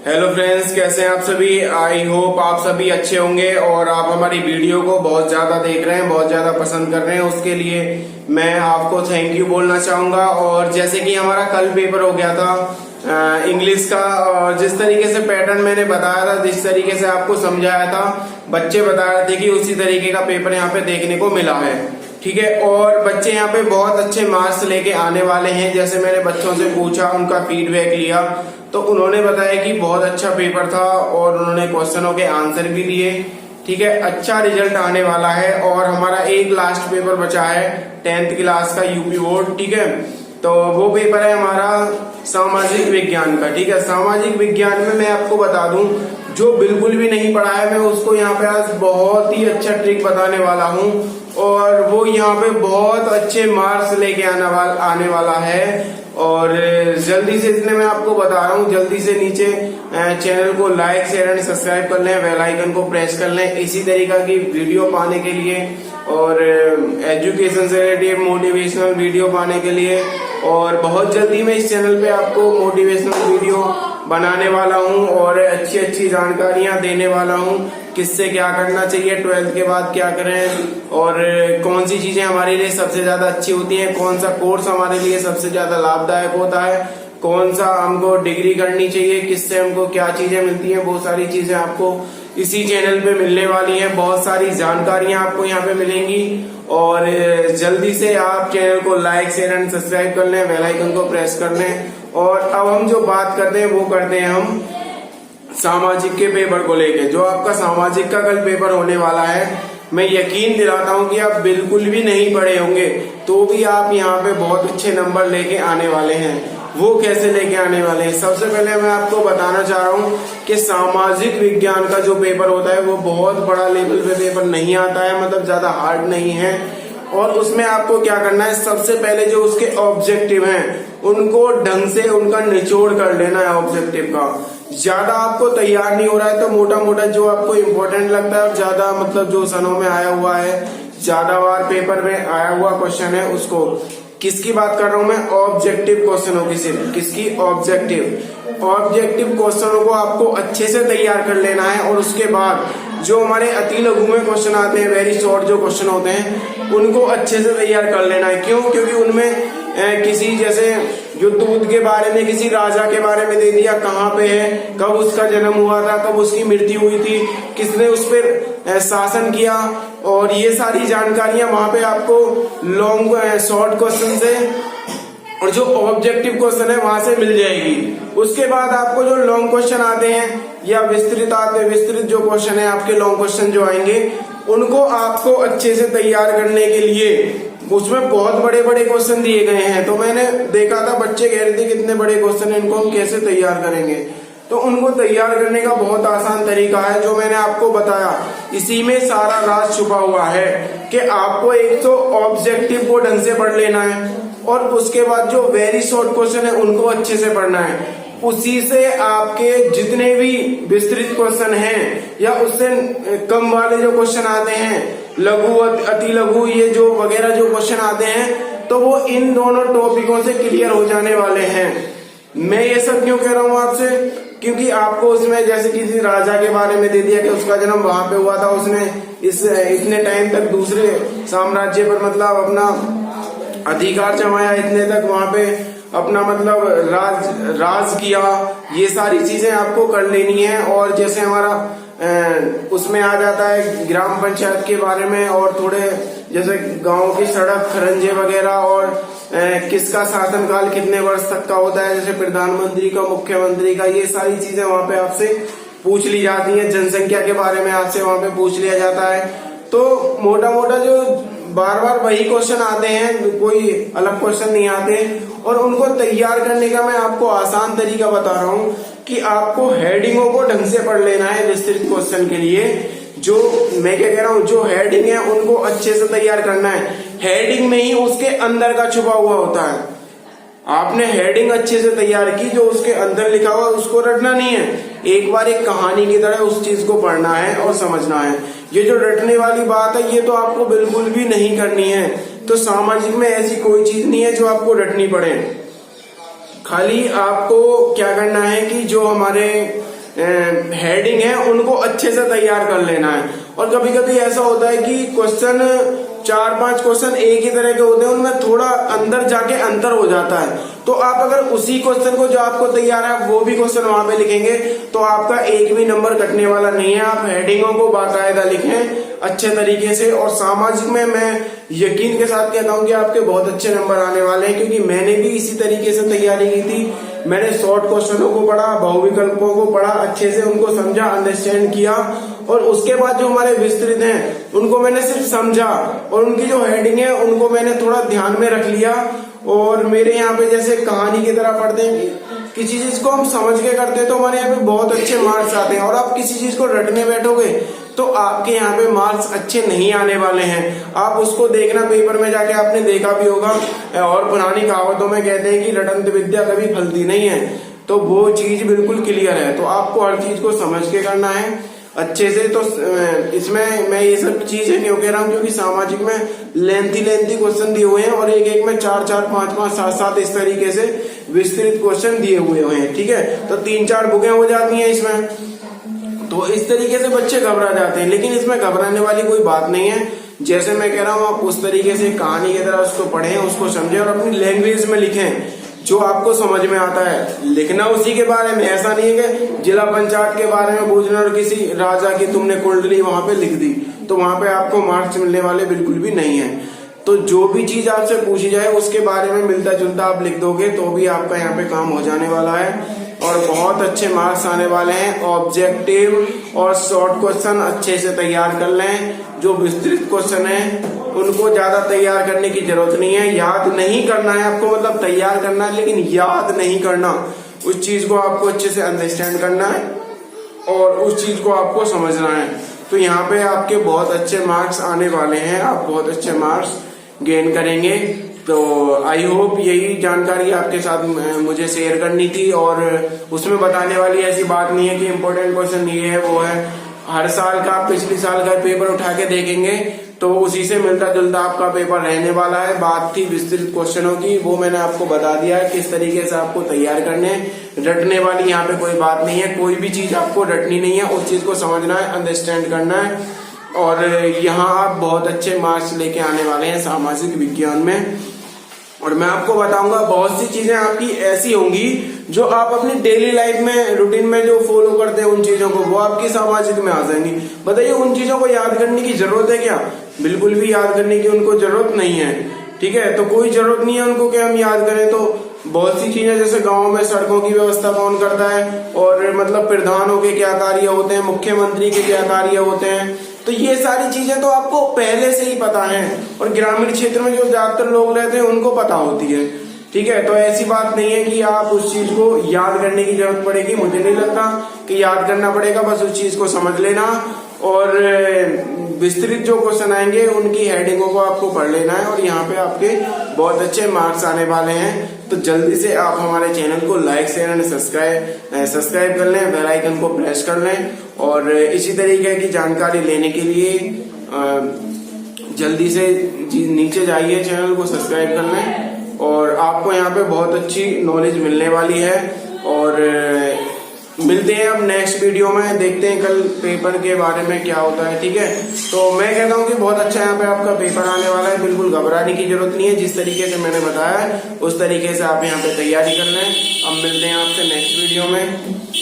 Hello friends, कैसे हैं आप सभी। आई होप आप सभी अच्छे होंगे और आप हमारी वीडियो को बहुत ज्यादा देख रहे हैं, बहुत ज्यादा पसंद कर रहे हैं। उसके लिए मैं आपको थैंक यू बोलना चाहूंगा। और जैसे कि हमारा कल पेपर हो गया था इंग्लिश का, और जिस तरीके से पैटर्न मैंने बताया था, जिस तरीके से आपको समझाया था, बच्चे बता रहे थे कि उसी तरीके का पेपर यहाँ पे देखने को मिला है। ठीक है, और बच्चे यहाँ पे बहुत अच्छे मार्क्स लेके आने वाले हैं। जैसे मैंने बच्चों से पूछा, उनका फीडबैक लिया, तो उन्होंने बताया कि बहुत अच्छा पेपर था और उन्होंने क्वेश्चनों के आंसर भी दिए। ठीक है, अच्छा रिजल्ट आने वाला है। और हमारा एक लास्ट पेपर बचा है 10th क्लास का यूपी बोर्ड। ठीक है, तो वो पेपर है हमारा सामाजिक विज्ञान का। ठीक है, सामाजिक विज्ञान में मैं आपको बता दूं, जो बिल्कुल भी नहीं पढ़ा है, मैं उसको यहाँ पे आज बहुत ही अच्छा ट्रिक बताने वाला हूँ और वो यहाँ पे बहुत अच्छे मार्क्स लेके आने वाला है। और जल्दी से, इसलिए मैं आपको बता रहा हूँ, जल्दी से नीचे चैनल को लाइक शेयर एंड सब्सक्राइब कर लें, बेल आइकन को प्रेस कर लें इसी तरीका की वीडियो पाने के लिए, और एजुकेशन से रिलेटेड मोटिवेशनल वीडियो पाने के लिए। और बहुत जल्दी मैं इस चैनल पे आपको मोटिवेशनल वीडियो बनाने वाला हूँ और अच्छी अच्छी जानकारियां देने वाला हूँ, किससे क्या करना चाहिए, 12th के बाद क्या करें, और कौन सी चीजें हमारे लिए सबसे ज्यादा अच्छी होती हैं, कौन सा कोर्स हमारे लिए सबसे ज्यादा लाभदायक होता है, कौन सा हमको डिग्री करनी चाहिए, किससे हमको क्या चीजें मिलती हैं, वो सारी चीजें आपको इसी चैनल पे मिलने वाली हैं। बहुत सारी जानकारियां आपको यहाँ पे मिलेंगी। और जल्दी से आप चैनल को लाइक शेयर एंड सब्सक्राइब कर लें, बेल आइकन को प्रेस कर लें। और अब हम जो बात करते हैं वो करते हैं हम सामाजिक के पेपर को लेके। जो आपका सामाजिक का कल पेपर होने वाला है, मैं यकीन दिलाता हूं कि आप बिल्कुल भी नहीं पढ़े होंगे तो भी आप यहाँ पे बहुत अच्छे नंबर लेके आने वाले हैं। वो कैसे लेके आने वाले हैं, सबसे पहले मैं आपको बताना चाह रहा हूँ कि सामाजिक विज्ञान का जो पेपर होता है वो बहुत बड़ा लेवल पे पेपर नहीं आता है, मतलब ज्यादा हार्ड नहीं है। और उसमें आपको क्या करना है, सबसे पहले जो उसके ऑब्जेक्टिव हैं उनको ढंग से उनका निचोड़ कर लेना है। ऑब्जेक्टिव का ज्यादा आपको तैयार नहीं हो रहा है तो मोटा मोटा जो आपको इम्पोर्टेंट लगता है और ज्यादा मतलब जो सनों में आया हुआ है, ज्यादा बार पेपर में आया हुआ क्वेश्चन है, उसको, किसकी बात कर रहा हूं मैं, ऑब्जेक्टिव क्वेश्चनों की, सिर्फ किसकी, ऑब्जेक्टिव क्वेश्चनों को आपको अच्छे से तैयार कर लेना है। और उसके बाद जो हमारे अति लघु में क्वेश्चन आते हैं, वेरी शॉर्ट जो क्वेश्चन होते हैं, उनको अच्छे से तैयार कर लेना है। क्यों? क्योंकि उनमें किसी, जैसे युद्ध के बारे में, किसी राजा के बारे में दे दिया, कहाँ पे है, कब उसका जन्म हुआ था, कब उसकी मृत्यु हुई थी, किसने उस पर शासन किया, और ये सारी जानकारियां वहां पे आपको लॉन्ग शॉर्ट क्वेश्चन से और जो ऑब्जेक्टिव क्वेश्चन है वहां से मिल जाएगी। उसके बाद आपको जो लॉन्ग क्वेश्चन आते हैं या विस्तृत जो क्वेश्चन है आपके, लॉन्ग क्वेश्चन जो आएंगे, उनको आपको अच्छे से तैयार करने के लिए, उसमें बहुत बड़े बड़े क्वेश्चन दिए गए हैं। तो मैंने देखा था, बच्चे कह रहे थे कितने बड़े क्वेश्चन है, इनको हम कैसे तैयार करेंगे। तो उनको तैयार करने का बहुत आसान तरीका है जो मैंने आपको बताया। इसी में सारा राज छुपा हुआ है कि आपको एक तो ऑब्जेक्टिव को ढंग से पढ़ लेना है और उसके बाद जो वेरी शॉर्ट क्वेश्चन है उनको अच्छे से पढ़ना है। उसी से आपके जितने भी विस्तृत क्वेश्चन हैं या उससे कम वाले जो क्वेश्चन आते हैं, लघु अति लघु, ये जो वगैरह जो क्वेश्चन आते हैं, तो वो इन दोनों टॉपिकों से क्लियर हो जाने वाले हैं। मैं ये सब क्यों कह रहा हूँ आपसे, क्योंकि आपको उसमें जैसे किसी राजा के बारे में दे दिया कि उसका जन्म वहां पे हुआ था, उसने इतने टाइम तक दूसरे साम्राज्य पर मतलब अपना अधिकार जमाया, इतने तक वहां पे अपना मतलब राज किया, ये सारी चीजें आपको कर लेनी है। और जैसे हमारा उसमें आ जाता है ग्राम पंचायत के बारे में, और थोड़े जैसे गांव की सड़क खरंजे वगैरह, और किसका शासनकाल कितने वर्ष तक का होता है, जैसे प्रधानमंत्री का, मुख्यमंत्री का, ये सारी चीजें वहां पे आपसे पूछ ली जाती है। जनसंख्या के बारे में आपसे वहां पे पूछ लिया जाता है। तो मोटा मोटा जो बार बार वही क्वेश्चन आते हैं, कोई अलग क्वेश्चन नहीं आते, और उनको तैयार करने का मैं आपको आसान तरीका बता रहा हूँ कि आपको हेडिंगों को ढंग से पढ़ लेना है विस्तृत क्वेश्चन के लिए। जो मैं क्या कह रहा हूँ, जो हेडिंग है उनको अच्छे से तैयार करना है। हेडिंग में ही उसके अंदर का छुपा हुआ होता है। आपने हेडिंग अच्छे से तैयार की, जो उसके अंदर लिखा हुआ उसको रटना नहीं है, एक बार एक कहानी की तरह उस चीज को पढ़ना है और समझना है। ये जो रटने वाली बात है ये तो आपको बिल्कुल भी नहीं करनी है। तो सामाजिक में ऐसी कोई चीज नहीं है जो आपको रटनी पड़े। खाली आपको क्या करना है कि जो हमारे हेडिंग है उनको अच्छे से तैयार कर लेना है। और कभी कभी ऐसा होता है कि क्वेश्चन 4-5 क्वेश्चन एक ही तरह के होते हैं, उनमें थोड़ा अंदर जाके अंतर हो जाता है। तो आप अगर उसी क्वेश्चन को जो आपको तैयार है वो भी क्वेश्चन वहां पे लिखेंगे तो आपका एक भी नंबर कटने वाला नहीं है। आप हेडिंगों को बाकायदा लिखें अच्छे तरीके से। और सामाजिक में मैं यकीन के साथ कहता हूं कि आपके बहुत अच्छे नंबर आने वाले हैं, क्योंकि मैंने भी इसी तरीके से तैयारी की थी। मैंने शॉर्ट क्वेश्चनों को पढ़ा, बहुविकल्पों को पढ़ा, अच्छे से उनको समझा, अंडरस्टैंड किया, और उसके बाद जो हमारे विस्तृत हैं उनको मैंने सिर्फ समझा और उनकी जो हेडिंग है उनको मैंने थोड़ा ध्यान में रख लिया। और मेरे यहाँ पे जैसे कहानी की तरह पढ़ते हैं, किसी चीज को हम समझ के करते हैं तो हमारे यहाँ पे बहुत अच्छे मार्क्स आते हैं। और आप किसी चीज को रटने बैठोगे तो आपके यहाँ पे मार्क्स अच्छे नहीं आने वाले हैं। आप उसको देखना पेपर में जाके, आपने देखा भी होगा, और पुरानी कहावतों में कहते हैं कि रटंत विद्या कभी फलती नहीं है, तो वो चीज बिल्कुल क्लियर है। तो आपको हर चीज को समझ के करना है अच्छे से। तो इसमें मैं ये सब चीजें क्यों कह रहा हूँ, क्योंकि सामाजिक में लेंथी क्वेश्चन दिए हुए हैं और एक में 4-4, 5-5, 7-7 इस तरीके से विस्तृत क्वेश्चन दिए हुए हैं। ठीक है, तो 3-4 बुकें हो जाती हैं इसमें। तो इस तरीके से बच्चे घबरा जाते हैं, लेकिन इसमें घबराने वाली कोई बात नहीं है। जैसे मैं कह रहा हूँ आप उस तरीके से कहानी की तरह उसको पढ़ें, उसको समझें और अपनी लैंग्वेज में लिखें जो आपको समझ में आता है। लिखना उसी के बारे में, ऐसा नहीं है कि जिला पंचायत के बारे में पूछना और किसी राजा की तुमने कुंडली वहां पे लिख दी तो वहां पे आपको मार्क्स मिलने वाले बिल्कुल भी नहीं है। तो जो भी चीज आपसे पूछी जाए उसके बारे में मिलता जुलता आप लिख दोगे तो भी आपका यहाँ पे काम हो जाने वाला है और बहुत अच्छे मार्क्स आने वाले हैं। ऑब्जेक्टिव और शॉर्ट क्वेश्चन अच्छे से तैयार कर लें। जो विस्तृत क्वेश्चन है उनको ज्यादा तैयार करने की जरूरत नहीं है, याद नहीं करना है आपको, मतलब तैयार करना है लेकिन याद नहीं करना। उस चीज को आपको अच्छे से अंडरस्टैंड करना है और उस चीज को आपको समझना है। तो यहाँ पे आपके बहुत अच्छे मार्क्स आने वाले हैं, आप बहुत अच्छे मार्क्स गेन करेंगे। तो आई होप यही जानकारी आपके साथ मुझे शेयर करनी थी और उसमें बताने वाली ऐसी बात नहीं है कि इम्पोर्टेंट क्वेश्चन ये है वो है। हर साल का पिछले साल का पेपर उठा के देखेंगे तो उसी से मिलता जुलता आपका पेपर रहने वाला है। बात थी विस्तृत क्वेश्चनों की, वो मैंने आपको बता दिया है किस तरीके से आपको तैयार करने। रटने वाली यहाँ पे कोई बात नहीं है, कोई भी चीज आपको रटनी नहीं है, उस चीज को समझना है, अंडरस्टैंड करना है और यहाँ आप बहुत अच्छे मार्क्स लेके आने वाले हैं सामाजिक विज्ञान में। और मैं आपको बताऊंगा बहुत सी चीजें आपकी ऐसी होंगी जो आप अपनी डेली लाइफ में रूटीन में जो फॉलो करते हैं उन चीजों को, वो आपकी सामाजिक में आ जाएंगी। बताइए उन चीजों को याद करने की जरूरत है क्या? बिल्कुल भी याद करने की उनको जरूरत नहीं है। ठीक है, तो कोई जरूरत नहीं है उनको कि हम याद करें। तो बहुत सी चीजें जैसे गाँव में सड़कों की व्यवस्था कौन करता है और मतलब प्रधानों के क्या कार्य होते हैं, मुख्यमंत्री के क्या कार्य होते हैं, तो ये सारी चीजें तो आपको पहले से ही पता है और ग्रामीण क्षेत्र में जो ज्यादातर लोग रहते हैं उनको पता होती है। ठीक है, तो ऐसी बात नहीं है कि आप उस चीज को याद करने की जरूरत पड़ेगी। मुझे नहीं लगता कि याद करना पड़ेगा, बस उस चीज को समझ लेना और विस्तृत जो क्वेश्चन आएंगे उनकी हेडिंगों को आपको पढ़ लेना है और यहाँ पे आपके बहुत अच्छे मार्क्स आने वाले हैं। तो जल्दी से आप हमारे चैनल को लाइक शेयर एंड सब्सक्राइब कर लें, बेल आइकन को प्रेस कर लें और इसी तरीके की जानकारी लेने के लिए जल्दी से नीचे जाइए, चैनल को सब्सक्राइब कर लें और आपको यहाँ पे बहुत अच्छी नॉलेज मिलने वाली है। और मिलते हैं अब नेक्स्ट वीडियो में, देखते हैं कल पेपर के बारे में क्या होता है। ठीक है, तो मैं कहता हूँ कि बहुत अच्छा यहाँ पे आपका पेपर आने वाला है, बिल्कुल घबराने की जरूरत नहीं है। जिस तरीके से मैंने बताया उस तरीके से आप यहाँ पे तैयारी कर लें। अब मिलते हैं आपसे नेक्स्ट वीडियो में।